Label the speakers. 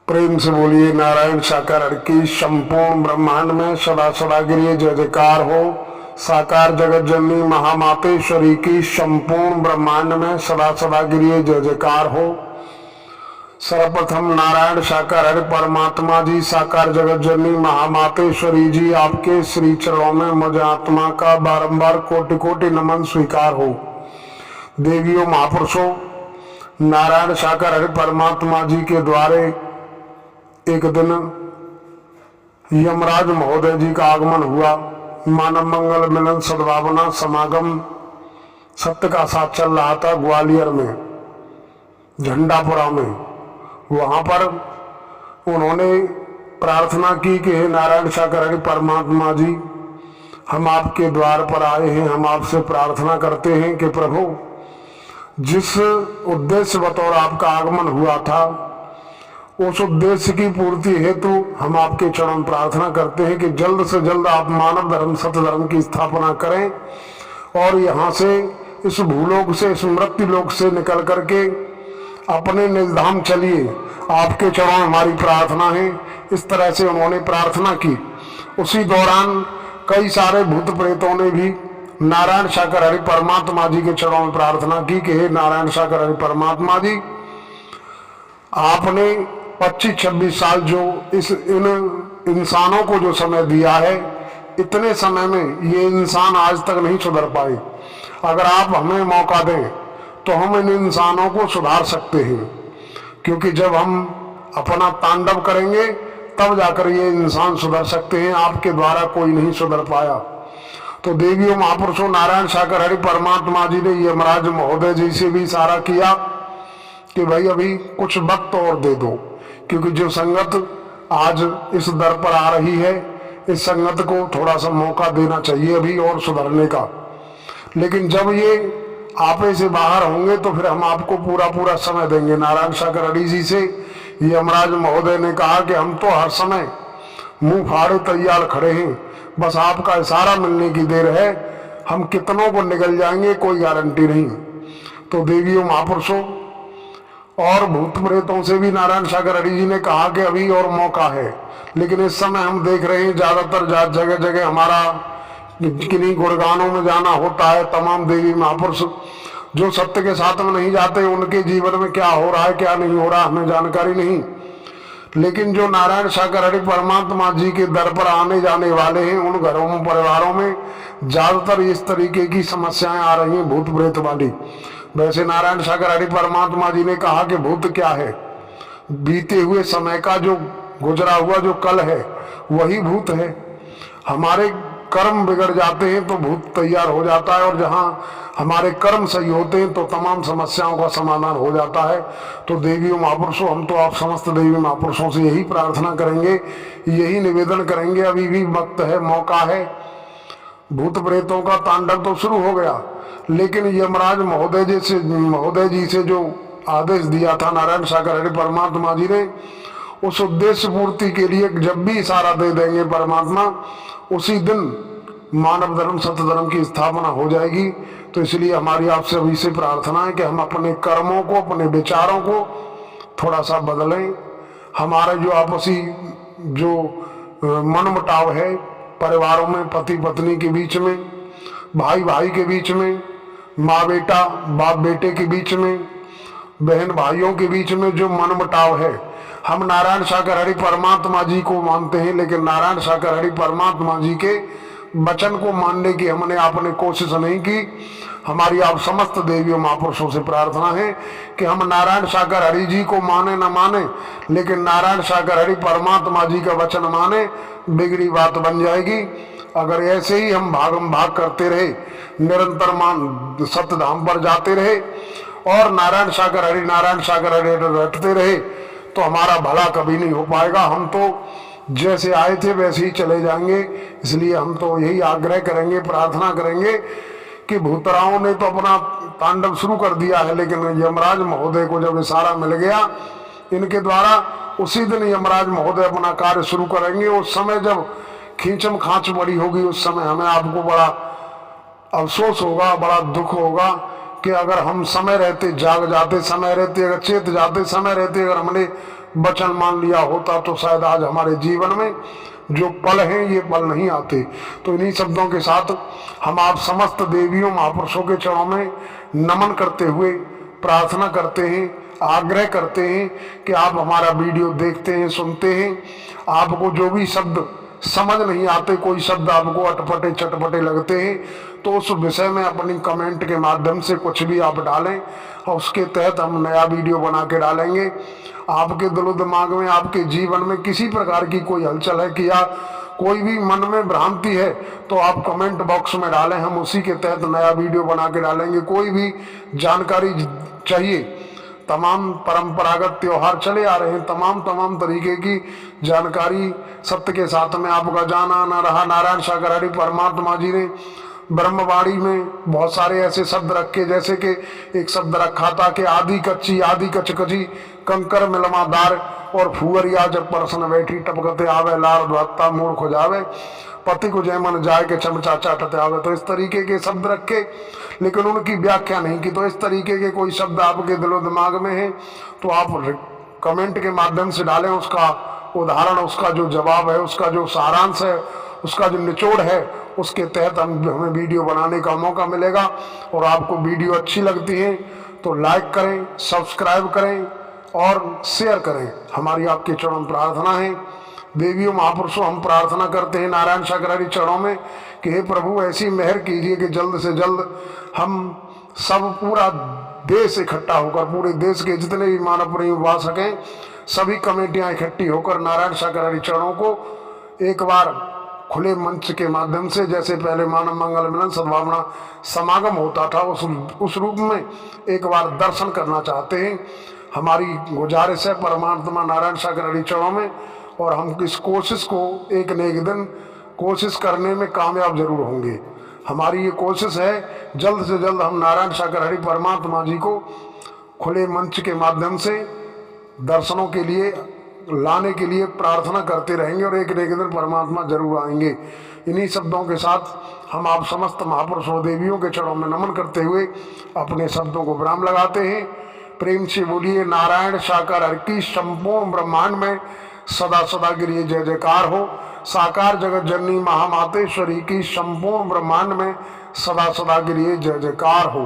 Speaker 1: प्रेम से बोलिए नारायण साकार की संपूर्ण ब्रह्मांड में सदा सदा के लिए जय जयकार हो। साकार जगत जननी महामातेश्वरी की संपूर्ण ब्रह्मांड में सदा सदा के लिए जय जयकार हो। सर्वप्रथम नारायण साकार हरि परमात्मा जी, साकार जगत जननी महामातेश्वरी जी, आपके श्री चरणों में मुझ आत्मा का बारंबार कोटि कोटि नमन स्वीकार हो। देवियों महापुरुषों, नारायण साकार हरि परमात्मा जी के द्वारे एक दिन यमराज महोदय जी का आगमन हुआ। मानव मंगल मिलन सद्भावना समागम सत्य का साथ चल रहा था ग्वालियर में, झंडापुरा में। वहां पर उन्होंने प्रार्थना की कि हे नारायण साकार हरि परमात्मा जी, हम आपके द्वार पर आए हैं, हम आपसे प्रार्थना करते हैं कि प्रभु, जिस उद्देश्य बतौर आपका आगमन हुआ था उस उद्देश्य की पूर्ति हेतु हम आपके चरण प्रार्थना करते हैं कि जल्द से जल्द आप मानव धर्म सत्य धर्म की स्थापना करें और यहाँ से, इस भूलोक से, इस मृत्यु लोक से निकल करके अपने निज धाम चलिए। आपके चरण हमारी प्रार्थना है। इस तरह से उन्होंने प्रार्थना की। उसी दौरान कई सारे भूत प्रेतों ने भी नारायण साकार हरि परमात्मा जी के चरणों में प्रार्थना की कि हे नारायण साकार हरि परमात्मा जी, आपने 25-26 साल जो इन इंसानों को जो समय दिया है, इतने समय में ये इंसान आज तक नहीं सुधर पाए। अगर आप हमें मौका दें तो हम इन इंसानों को सुधार सकते हैं, क्योंकि जब हम अपना तांडव करेंगे तब जाकर ये इंसान सुधर सकते हैं। आपके द्वारा कोई नहीं सुधर पाया। तो देवियों महापुरुषों, नारायण साकार हरि परमात्मा जी ने यमराज महोदय जी से भी इशारा किया कि भाई अभी कुछ वक्त और दे दो, क्योंकि जो संगत आज इस दर पर आ रही है, इस संगत को थोड़ा सा मौका देना चाहिए अभी और सुधरने का। लेकिन जब ये आपे से बाहर होंगे तो फिर हम आपको पूरा पूरा समय देंगे। नारायण साकार हरि जी से यमराज महोदय ने कहा कि हम तो हर समय मुंह फाड़े तैयार खड़े हैं, बस आपका इशारा मिलने की देर है। हम कितनों को निकल जाएंगे कोई गारंटी नहीं। तो देवियों महापुरुषों और भूत प्रेतों से भी नारायण साकार हरि जी ने कहा कि अभी और मौका है। लेकिन इस समय हम देख रहे हैं ज्यादातर जगह जगह हमारा किन्हीं गुणगानों में जाना होता है। तमाम देवी महापुरुष जो सत्य के साथ में नहीं जाते, उनके जीवन में क्या हो रहा है क्या नहीं हो रहा हमें जानकारी नहीं। लेकिन जो नारायण साकार हरि परमात्मा जी के दर पर आने जाने वाले हैं, उन घरों में, परिवारों में ज्यादातर इस तरीके की समस्याएं आ रही हैं, भूत प्रेत वाली। वैसे नारायण साकार हरि परमात्मा जी ने कहा कि भूत क्या है, बीते हुए समय का जो गुजरा हुआ जो कल है वही भूत है। हमारे कर्म बिगड़ जाते हैं तो भूत तैयार हो जाता है, और जहाँ हमारे कर्म सही होते हैं तो तमाम समस्याओं का समाधान हो जाता है। तो देवियों महापुरुषों, हम तो आप समस्त देवी महापुरुषों से यही प्रार्थना करेंगे, यही निवेदन करेंगे, अभी भी वक्त है, मौका है। भूत प्रेतों का तांडव तो शुरू हो गया, लेकिन यमराज महोदय जी से जो आदेश दिया था नारायण साकार हरि परमात्मा जी ने, उस उद्देश्य पूर्ति के लिए जब भी इशारा दे देंगे परमात्मा, उसी दिन मानव धर्म सत्य धर्म की स्थापना हो जाएगी। तो इसलिए हमारी आपसे अभी से प्रार्थना है कि हम अपने कर्मों को, अपने विचारों को थोड़ा सा बदलें। हमारे जो आपसी जो मनमुटाव है परिवारों में, पति पत्नी के बीच में, भाई भाई के बीच में, माँ बेटा बाप बेटे के बीच में, बहन भाइयों के बीच में जो मनमुटाव है, हम नारायण साकार हरि परमात्मा जी को मानते हैं, लेकिन नारायण साकार हरि परमात्मा जी के वचन को मानने की हमने आपने कोशिश नहीं की। हमारी आप समस्त देवियों महापुरुषों से प्रार्थना है कि हम नारायण साकार हरि जी को माने न माने, लेकिन नारायण साकार हरि परमात्मा जी का वचन माने, बिगड़ी बात बन जाएगी। अगर ऐसे ही हम भाग करते रहे, निरंतर मान सत्य धाम पर जाते रहे और नारायण साकार हरि रटते रहे, तो हमारा भला कभी नहीं हो पाएगा। हम तो जैसे आए थे वैसे ही चले जाएंगे। इसलिए हम तो यही आग्रह करेंगे, प्रार्थना करेंगे कि भूतराओं ने तो अपना तांडव शुरू कर दिया है, लेकिन यमराज महोदय को जब इशारा मिल गया इनके द्वारा, उसी दिन यमराज महोदय अपना कार्य शुरू करेंगे। उस समय जब खींचम खांच बड़ी होगी, उस समय हमें आपको बड़ा अफसोस होगा, बड़ा दुख होगा कि अगर हम समय रहते जाग जाते, समय रहते अगर चेत जाते, समय रहते अगर हमने वचन मान लिया होता तो शायद आज हमारे जीवन में जो पल हैं ये पल नहीं आते। तो इन्हीं शब्दों के साथ हम आप समस्त देवियों महापुरुषों के चरणों में नमन करते हुए प्रार्थना करते हैं, आग्रह करते हैं कि आप हमारा वीडियो देखते हैं, सुनते हैं, आपको जो भी शब्द समझ नहीं आते, कोई शब्द आपको अटपटे चटपटे लगते हैं, तो उस विषय में अपनी कमेंट के माध्यम से कुछ भी आप डालें और उसके तहत हम नया वीडियो बना के डालेंगे। आपके दिलो दिमाग में, आपके जीवन में किसी प्रकार की कोई हलचल है कि या कोई भी मन में भ्रांति है तो आप कमेंट बॉक्स में डालें, हम उसी के तहत नया वीडियो बना के डालेंगे। कोई भी जानकारी चाहिए, तमाम परंपरागत त्योहार चले आ रहे हैं, तमाम तरीके की जानकारी सत्य के साथ में आपका जाना ना रहा। नारायण शाकरारी परमात्मा जी ने ब्रह्मवाणी में बहुत सारे ऐसे शब्द रखे, जैसे कि एक शब्द रखा था कि आदि कच्ची आदि कचकची कंकर मिलमादार और फुअरिया जब परसन बैठी टपकते आवे लार धत्ता मूर्ख हो जावे पति को जय मन जाए के चमचा चाटते आवे। तो इस तरीके के शब्द रखे, लेकिन उनकी व्याख्या नहीं की। तो इस तरीके के कोई शब्द आपके दिलो दिमाग में है तो आप कमेंट के माध्यम से डालें, उसका उदाहरण, उसका जो जवाब है, उसका जो सारांश है, उसका जो निचोड़ है, उसके तहत हमें वीडियो बनाने का मौका मिलेगा। और आपको वीडियो अच्छी लगती है तो लाइक करें, सब्सक्राइब करें और शेयर करें। हमारी आपके चरणों में प्रार्थना है। देवियों महापुरुषों, हम प्रार्थना करते हैं नारायण शाकरारी चरणों में कि हे प्रभु ऐसी मेहर कीजिए कि जल्द से जल्द हम सब पूरा देश इकट्ठा होकर, पूरे देश के जितने भी मानव प्रेमी आ सकें, सभी कमेटियां इकट्ठी होकर नारायण शाकरारी चरणों को एक बार खुले मंच के माध्यम से, जैसे पहले मानव मंगल मिलन सद्भावना समागम होता था, उस रूप में एक बार दर्शन करना चाहते हैं। हमारी गुजारिश है परमात्मा नारायण शाकरारी चरणों में, और हम इस कोशिश को एक न एक दिन कोशिश करने में कामयाब जरूर होंगे। हमारी ये कोशिश है जल्द से जल्द हम नारायण शाकरारी परमात्मा जी को खुले मंच के माध्यम से दर्शनों के लिए लाने के लिए प्रार्थना करते रहेंगे, और एक न एक दिन परमात्मा जरूर आएंगे। इन्हीं शब्दों के साथ हम आप समस्त महापुरुषों देवियों के चरणों में नमन करते हुए अपने शब्दों को विराम लगाते हैं। प्रेम से बोलिए नारायण शाकरारी की संपूर्ण ब्रह्मांड में सदा सदा के लिए जय जयकार हो। साकार जगत जननी महामातेश्वरी की संपूर्ण ब्रह्मांड में सदा सदा के लिए जय जयकार हो।